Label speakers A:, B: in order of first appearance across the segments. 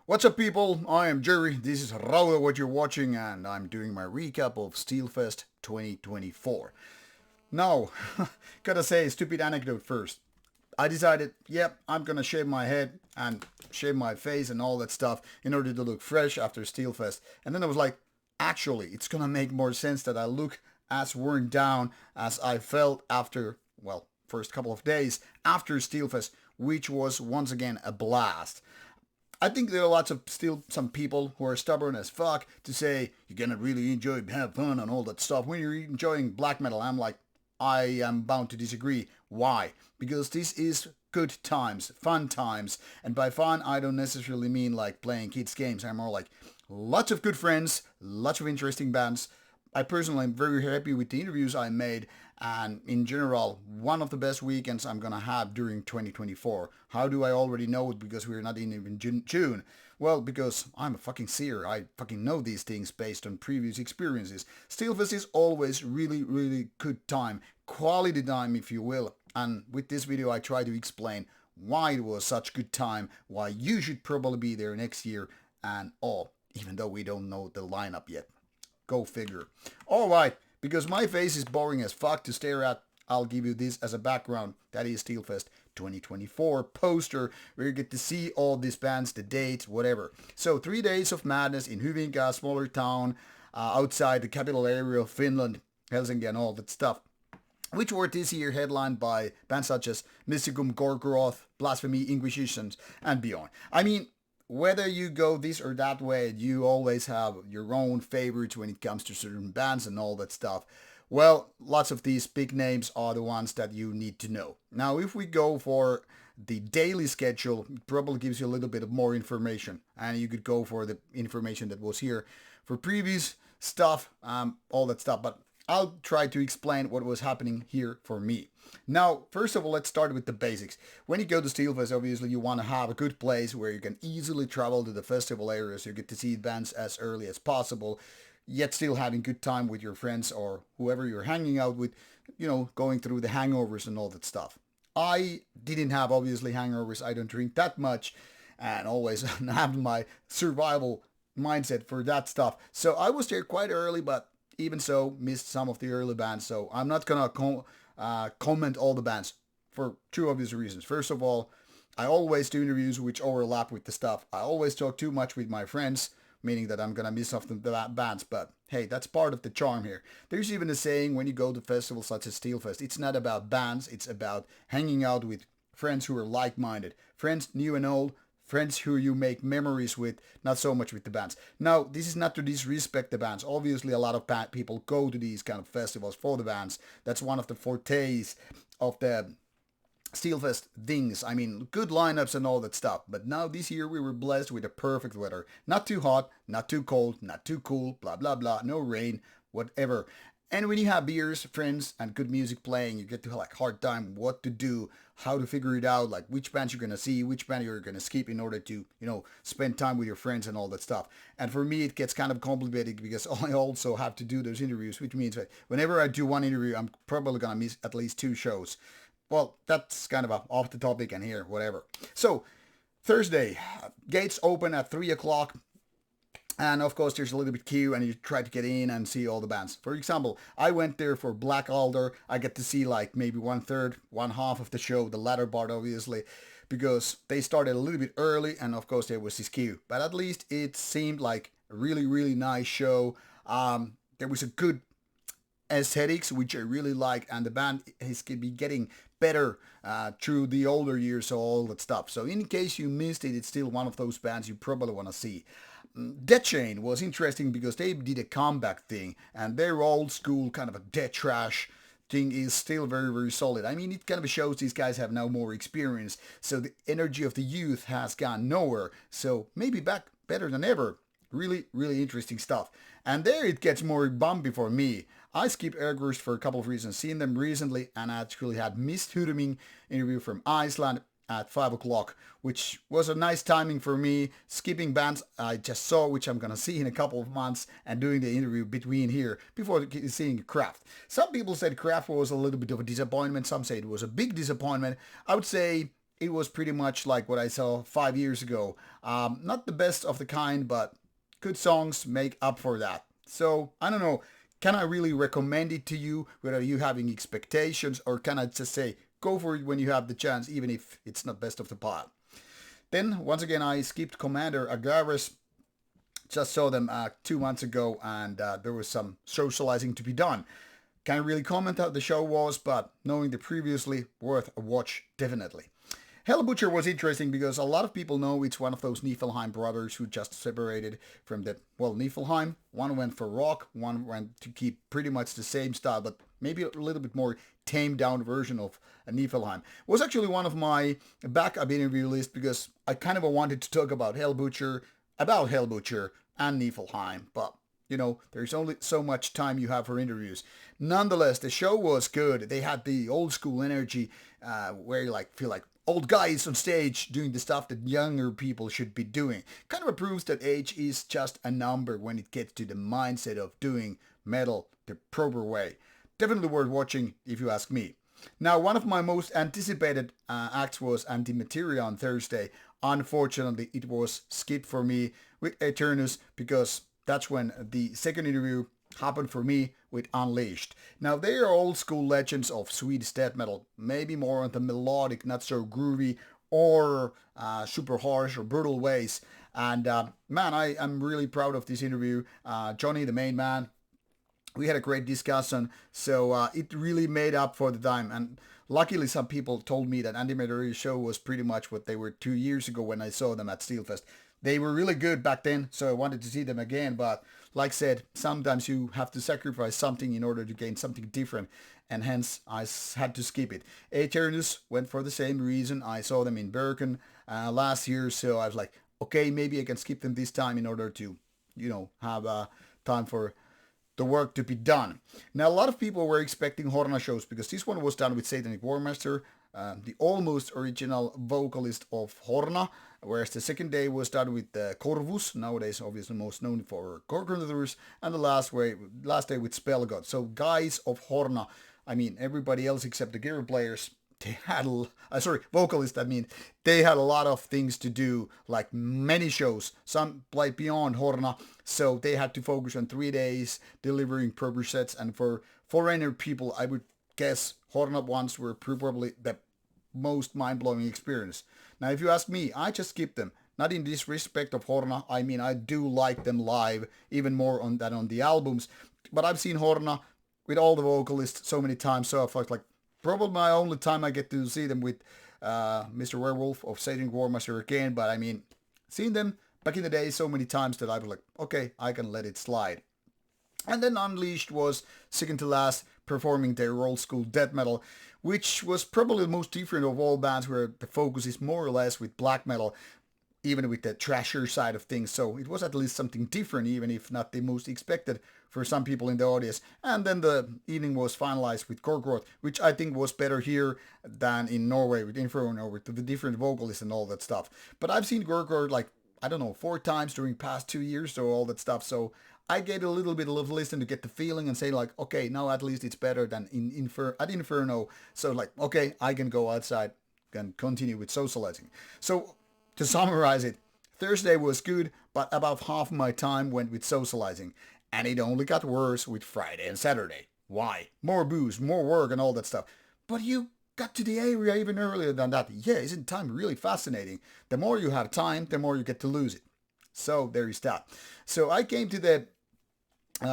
A: What's up, people? I am Jerry. This is Rauta, what you're watching, and I'm doing my recap of Steelfest 2024. Now, gotta say a stupid anecdote first. I decided, yep, I'm gonna shave my head and shave my face and all that stuff in order to look fresh after Steelfest. And then I was like, actually, it's gonna make more sense that I look as worn down as I felt after, well, first couple of days after Steelfest, which was once again a blast. I think there are lots of still some people who are stubborn as fuck to say you're gonna really enjoy, have fun and all that stuff. When you're enjoying black metal, I'm like, I am bound to disagree. Why? Because this is good times, fun times. And by fun, I don't necessarily mean like playing kids games. I'm more like lots of good friends, lots of interesting bands. I personally am very happy with the interviews I made, and in general, one of the best weekends I'm gonna have during 2024. How do I already know it? Because we're not in even June. Well, because I'm a fucking seer. I fucking know these things based on previous experiences. Steelfest is always really, really good time. Quality time, if you will. And with this video, I try to explain why it was such good time, why you should probably be there next year, and all, even though we don't know the lineup yet. Go figure. Alright, because my face is boring as fuck to stare at, I'll give you this as a background. That is Steelfest 2024 poster where you get to see all these bands, the dates, whatever. So 3 days of madness in Hyvinkää, smaller town, outside the capital area of Finland, Helsinki and all that stuff. Which were this year headlined by bands such as Misthyrming, Gorgoroth, Blasphemy, Inquisitions, and beyond. I mean, whether you go this or that way, you always have your own favorites when it comes to certain bands and all that stuff. Well, lots of these big names are the ones that you need to know. Now, if we go for the daily schedule, it probably gives you a little bit of more information. And you could go for the information that was here for previous stuff, all that stuff. But I'll try to explain what was happening here for me. Now, first of all, let's start with the basics. When you go to Steelfest, obviously you want to have a good place where you can easily travel to the festival areas. You get to see bands as early as possible, yet still having good time with your friends or whoever you're hanging out with, going through the hangovers and all that stuff. I didn't have, obviously, hangovers. I don't drink that much and always have my survival mindset for that stuff. So I was there quite early, but even so, missed some of the early bands, so I'm not gonna comment all the bands for two obvious reasons. First of all, I always do interviews which overlap with the stuff. I always talk too much with my friends, meaning that I'm gonna miss off the bands, but hey, that's part of the charm here. There's even a saying when you go to festivals such as Steelfest, it's not about bands, it's about hanging out with friends who are like-minded. Friends, new and old, friends who you make memories with, not so much with the bands. Now, this is not to disrespect the bands. Obviously, a lot of people go to these kind of festivals for the bands. That's one of the fortes of the Steelfest things. I mean, good lineups and all that stuff. But now this year we were blessed with the perfect weather. Not too hot, not too cold, not too cool, blah, blah, blah. No rain, whatever. And when you have beers, friends, and good music playing, you get to like hard time what to do, how to figure it out, like which bands you're going to see, which band you're going to skip in order to, spend time with your friends and all that stuff. And for me, it gets kind of complicated because I also have to do those interviews, which means that whenever I do one interview, I'm probably going to miss at least 2 shows. Well, that's kind of off the topic and here, whatever. So, Thursday, gates open at 3 o'clock. And of course, there's a little bit queue and you try to get in and see all the bands. For example, I went there for Black Alder. I get to see like maybe 1/3, 1/2 of the show, the latter part obviously, because they started a little bit early and of course there was this queue. But at least it seemed like a really, really nice show. There was a good aesthetics, which I really like, and the band is be getting better through the older years, so all that stuff. So in case you missed it, it's still one of those bands you probably want to see. Death Chain was interesting because they did a comeback thing, and their old school kind of a death trash thing is still very, very solid. I mean, it kind of shows these guys have now more experience, so the energy of the youth has gone nowhere, so maybe back better than ever. Really, really interesting stuff. And there it gets more bumpy for me. I skip Airgurst for a couple of reasons. Seen them recently and actually had Misthyrming interview from Iceland at 5 o'clock, which was a nice timing for me. Skipping bands I just saw, which I'm going to see in a couple of months, and doing the interview between here before seeing Kraft. Some people said Kraft was a little bit of a disappointment. Some say it was a big disappointment. I would say it was pretty much like what I saw 5 years ago. Not the best of the kind, but good songs make up for that. So I don't know, can I really recommend it to you without you having expectations, or can I just say go for it when you have the chance, even if it's not best of the pile? Then once again I skipped Commander Agares. Just saw them 2 months ago, and there was some socializing to be done. Can't really comment how the show was, but knowing the previously, worth a watch definitely. Hell Butcher was interesting because a lot of people know it's one of those Niflheim brothers who just separated from the, well, Niflheim. One went for rock, one went to keep pretty much the same style, but maybe a little bit more tamed down version of a Niflheim. Was actually one of my backup interview list because I kind of wanted to talk about Hell Butcher and Niflheim, but there's only so much time you have for interviews. Nonetheless, the show was good. They had the old school energy where you feel like old guys on stage doing the stuff that younger people should be doing. Kind of proves that age is just a number when it gets to the mindset of doing metal the proper way. Definitely worth watching if you ask me. Now, one of my most anticipated acts was Antimateria on Thursday. Unfortunately, it was skipped for me with Eternus because that's when the second interview happened for me with Unleashed. Now, they are old school legends of Swedish death metal, maybe more on the melodic, not so groovy or super harsh or brutal ways. And man, I'm really proud of this interview. Johnny, the main man, we had a great discussion, so it really made up for the time. And luckily, some people told me that Antimateria's show was pretty much what they were 2 years ago when I saw them at Steelfest. They were really good back then, so I wanted to see them again. But like I said, sometimes you have to sacrifice something in order to gain something different, and hence I had to skip it. Eternus went for the same reason. I saw them in Bergen last year, so I was like, okay, maybe I can skip them this time in order to, have time for the work to be done. Now, a lot of people were expecting Horna shows because this one was done with Satanic Warmaster, the almost original vocalist of Horna, whereas the second day was done with Corvus, nowadays obviously most known for Gorgonthus, and the last day with Spellgod. So guys of Horna, everybody else except the guitar players, they had vocalists, they had a lot of things to do, like many shows. Some played beyond Horna, so they had to focus on 3 days delivering proper sets. And for foreigner people, I would guess Horna ones were probably the most mind-blowing experience. Now, if you ask me, I just skip them. Not in disrespect of Horna. I do like them live, even more than on the albums. But I've seen Horna with all the vocalists so many times, so I felt like probably my only time I get to see them with Mr. Werewolf of Satanic Warmaster again. But seen them back in the day so many times that I was like, okay, I can let it slide. And then Unleashed was second to last, performing their old school death metal, which was probably the most different of all bands, where the focus is more or less with black metal, even with the trasher side of things. So it was at least something different, even if not the most expected for some people in the audience. And then the evening was finalized with Gorgoroth, which I think was better here than in Norway with Inferno, with the different vocalists and all that stuff. But I've seen Gorgoroth 4 times during past 2 years, so all that stuff. So I gave a little bit of listen to get the feeling and say okay, now at least it's better than at Inferno. So okay, I can go outside and continue with socializing. So to summarize it, Thursday was good, but about half my time went with socializing. And it only got worse with Friday and Saturday. Why? More booze, more work and all that stuff. But you got to the area even earlier than that. Yeah, isn't time really fascinating? The more you have time, the more you get to lose it. So there is that. So I came to the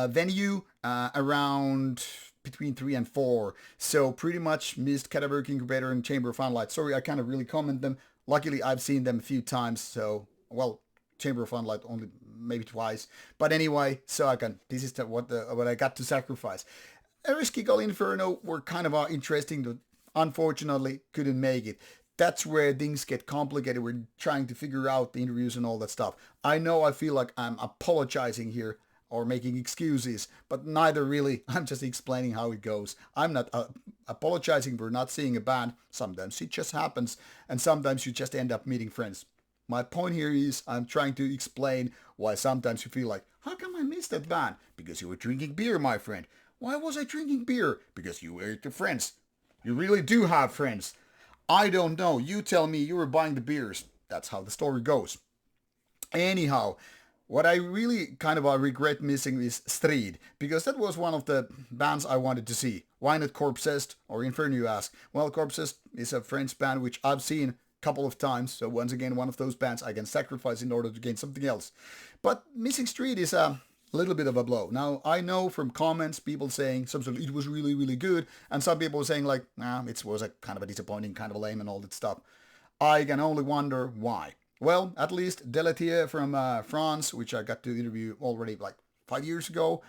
A: venue around between 3 and 4. So pretty much missed Cadaver Incubator and Chamber of Funlight. Sorry, I can't really comment them. Luckily, I've seen them a few times. So, Chamber of Funlight only maybe twice. But anyway, so this is what I got to sacrifice. Ereskkigal Inferno were kind of interesting, but unfortunately couldn't make it. That's where things get complicated. We're trying to figure out the interviews and all that stuff. I know I feel like I'm apologizing here or making excuses, but neither really. I'm just explaining how it goes. I'm not apologizing for not seeing a band. Sometimes it just happens, and sometimes you just end up meeting friends. My point here is I'm trying to explain why sometimes you feel like, how come I missed that band? Because you were drinking beer, my friend. Why was I drinking beer? Because you were with your friends. You really do have friends. I don't know. You tell me, you were buying the beers. That's how the story goes. Anyhow, what I really kind of regret missing is Strid, because that was one of the bands I wanted to see. Why not Corpsest or Inferno, you ask? Well, Corpsest is a French band which I've seen a couple of times, so once again, one of those bands I can sacrifice in order to gain something else. But missing Strid is a little bit of a blow. Now, I know from comments, people saying some sort of, it was really, really good, and some people saying like, nah, it was a kind of a disappointing, kind of a lame and all that stuff. I can only wonder why. Well, at least Deletier from France, which I got to interview already like 5 years ago,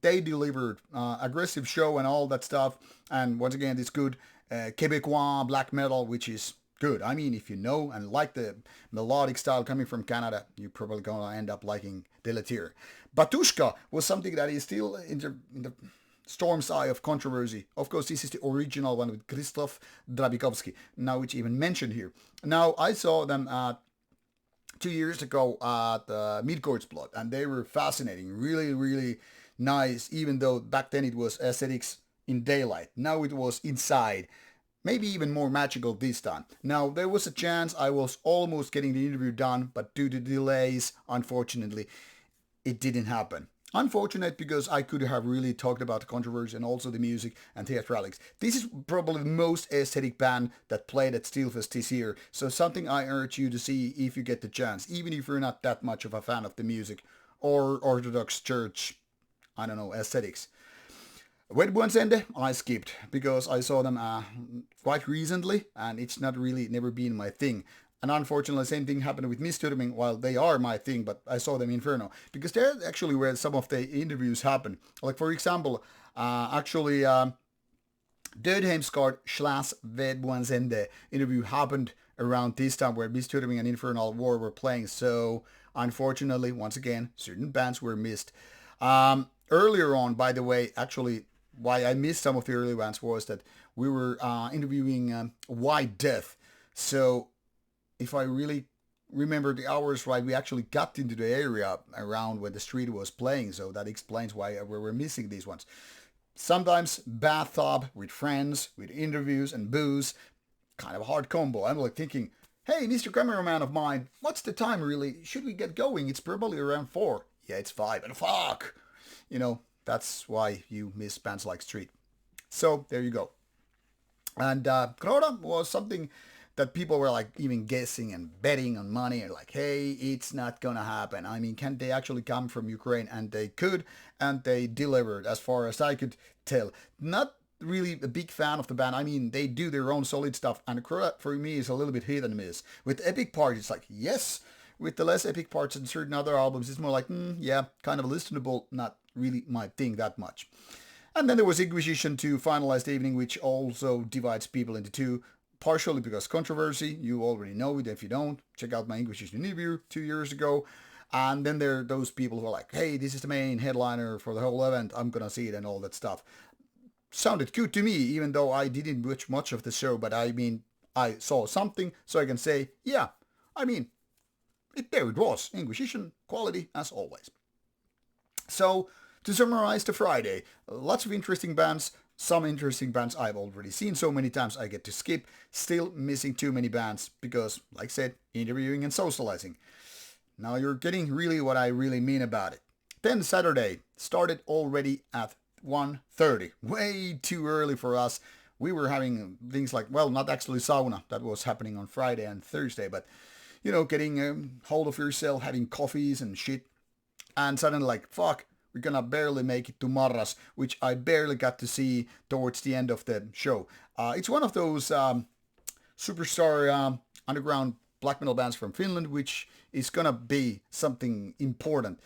A: they delivered aggressive show and all that stuff. And once again, it's good Quebecois black metal, which is good. I mean, if you know and like the melodic style coming from Canada, you're probably going to end up liking Deletier. Batushka was something that is still in the storm's eye of controversy. Of course, this is the original one with Krzysztof Drabikovsky, now which even mentioned here. Now, I saw them 2 years ago at Midgard's Blood, and they were fascinating, really, really nice, even though back then it was aesthetics in daylight. Now it was inside. Maybe even more magical this time. Now, there was a chance I was almost getting the interview done, but due to delays, unfortunately, it didn't happen. Unfortunate because I could have really talked about the controversy and also the music and theatralics. This is probably the most aesthetic band that played at Steelfest this year, so something I urge you to see if you get the chance, even if you're not that much of a fan of the music or Orthodox Church, I don't know, aesthetics. Ved Buens Ende, I skipped because I saw them quite recently and it's not really never been my thing. And unfortunately, same thing happened with Misthyrming. While they are my thing, but I saw them Inferno because they're actually where some of the interviews happen. Like for example, Dodheimsgard / Ved Buens Ende interview happened around this time where Misthyrming and Infernal War were playing. So unfortunately, once again, certain bands were missed. Earlier on, by the way, actually, why I missed some of the early bands was that we were interviewing White Death. So if I really remember the hours right, we actually got into the area around when the street was playing, so that explains why we were missing these ones. Sometimes bathtub with friends, with interviews and booze, kind of a hard combo. I'm like thinking, hey, Mr. Cameraman of mine, what's the time really? Should we get going? It's probably around 4. Yeah, it's 5. And fuck! You know, that's why you miss bands like Street. So, there you go. And Rauta was something that people were like even guessing and betting on money and like, hey, it's not gonna happen. I mean, can they actually come from Ukraine? And they could, and they delivered as far as I could tell. Not really a big fan of the band. I mean, they do their own solid stuff, and for me is a little bit hit and miss. With epic parts, it's like, yes. With the less epic parts and certain other albums, it's more like, yeah, kind of listenable, not really my thing that much. And then there was Inquisition to finalize the evening, which also divides people into two, partially because controversy. You already know it. If you don't, check out my Inquisition interview 2 years ago. And then there are those people who are like, hey, this is the main headliner for the whole event. I'm going to see it and all that stuff. Sounded good to me, even though I didn't watch much of the show. But I mean, I saw something, so I can say, yeah, I mean, there it was. Inquisition, quality as always. So, to summarize the Friday, lots of interesting bands, some interesting bands I've already seen so many times I get to skip, still missing too many bands because, like I said, interviewing and socializing. Now you're getting really what I really mean about it. Then Saturday started already at 1:30, way too early for us. We were having things like, well, not actually sauna, that was happening on Friday and Thursday, but, you know, getting hold of yourself, having coffees and shit, and suddenly like, fuck, we're gonna barely make it to Marras, which I barely got to see towards the end of the show. It's one of those superstar underground black metal bands from Finland, which is gonna be something important.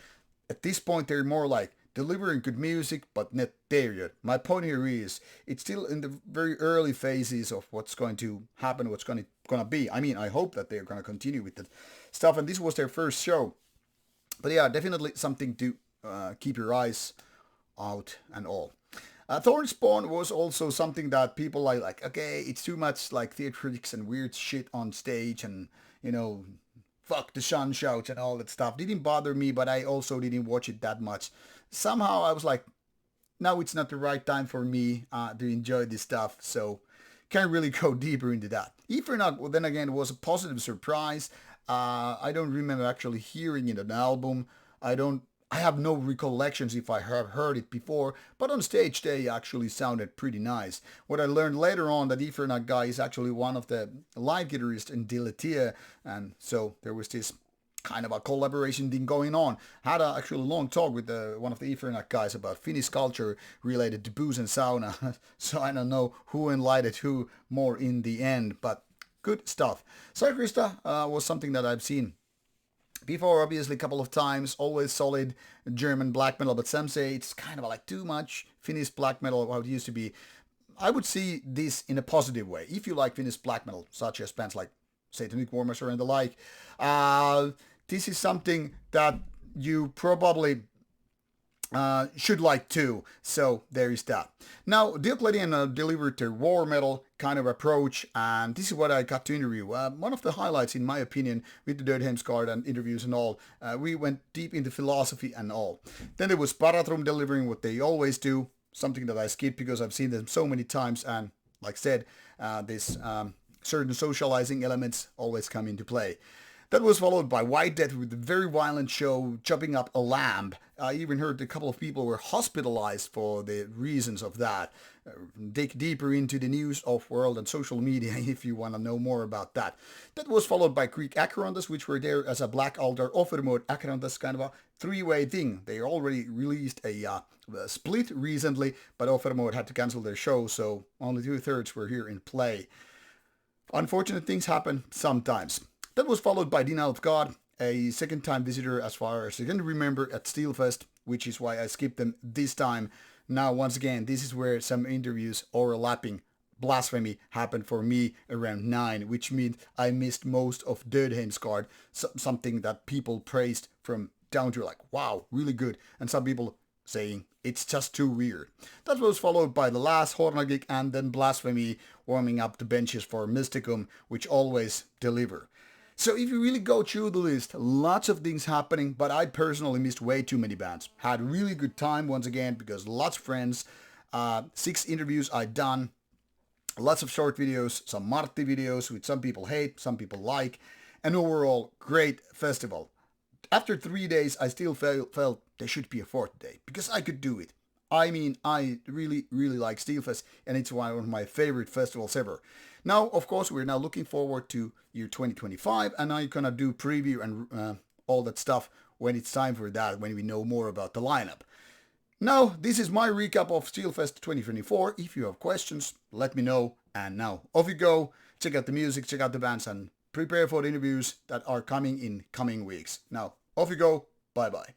A: At this point, they're more like delivering good music, but not there yet. My point here is, it's still in the very early phases of what's going to happen, what's gonna be. I mean, I hope that they're gonna continue with the stuff, and this was their first show. But yeah, definitely something to keep your eyes out and all. Thornspawn was also something that people like, okay, it's too much like theatrics and weird shit on stage and, you know, fuck the sun shouts and all that stuff. Didn't bother me, but I also didn't watch it that much. Somehow I was like, now it's not the right time for me to enjoy this stuff, so can't really go deeper into that. Ifernag, well, then again, was a positive surprise. I don't remember actually hearing it on an album. I have no recollections if I have heard it before, but on stage they actually sounded pretty nice. What I learned later on that Ifernag guy is actually one of the live guitarists in Diocletian, and so there was this kind of a collaboration thing going on. Had a actually long talk with one of the Ifernag guys about Finnish culture related to booze and sauna, so I don't know who enlightened who more in the end, but good stuff. Sakrista was something that I've seen before, obviously, a couple of times. Always solid German black metal, but some say it's kind of like too much Finnish black metal, how it used to be. I would see this in a positive way. If you like Finnish black metal, such as bands like Satanic Warmaster and the like, this is something that you probably should like too. So there is that. Now, Diocletian delivered their war metal kind of approach, and this is what I got to interview. One of the highlights, in my opinion, with the Dodheimsgard and interviews and all, we went deep into philosophy and all. Then there was Paratrum delivering what they always do, something that I skipped because I've seen them so many times, and like I said, this certain socializing elements always come into play. That was followed by White Death with a very violent show, chopping up a lamb. I even heard a couple of people were hospitalized for the reasons of that. Dig deeper into the news of world and social media if you want to know more about that. That was followed by Greek Acherontas, which were there as a Black Altar Offermode Acherontas, kind of a three-way thing. They already released a split recently, but Offermode had to cancel their show, so only 2/3 were here in play. Unfortunate things happen sometimes. That was followed by Denial of God, a second-time visitor as far as I can remember at Steelfest, which is why I skipped them this time. Now, once again, this is where some interviews overlapping Blasphemy happened for me around 9, which means I missed most of Dodheimsgard, something that people praised from down to like, wow, really good, and some people saying it's just too weird. That was followed by the last Hornagik and then Blasphemy warming up the benches for Mysticum, which always deliver. So if you really go through the list, lots of things happening, but I personally missed way too many bands. Had a really good time once again because lots of friends, 6 interviews I done, lots of short videos, some Martti videos which some people hate, some people like, and overall great festival. After 3 days I still felt there should be a 4th day because I could do it. I mean, I really like Steelfest, and it's one of my favorite festivals ever. Now, of course, we're now looking forward to year 2025, and I'm gonna do preview and all that stuff when it's time for that, when we know more about the lineup. Now, this is my recap of Steelfest 2024. If you have questions, let me know. And now, off you go. Check out the music, check out the bands, and prepare for the interviews that are coming in coming weeks. Now, off you go. Bye-bye.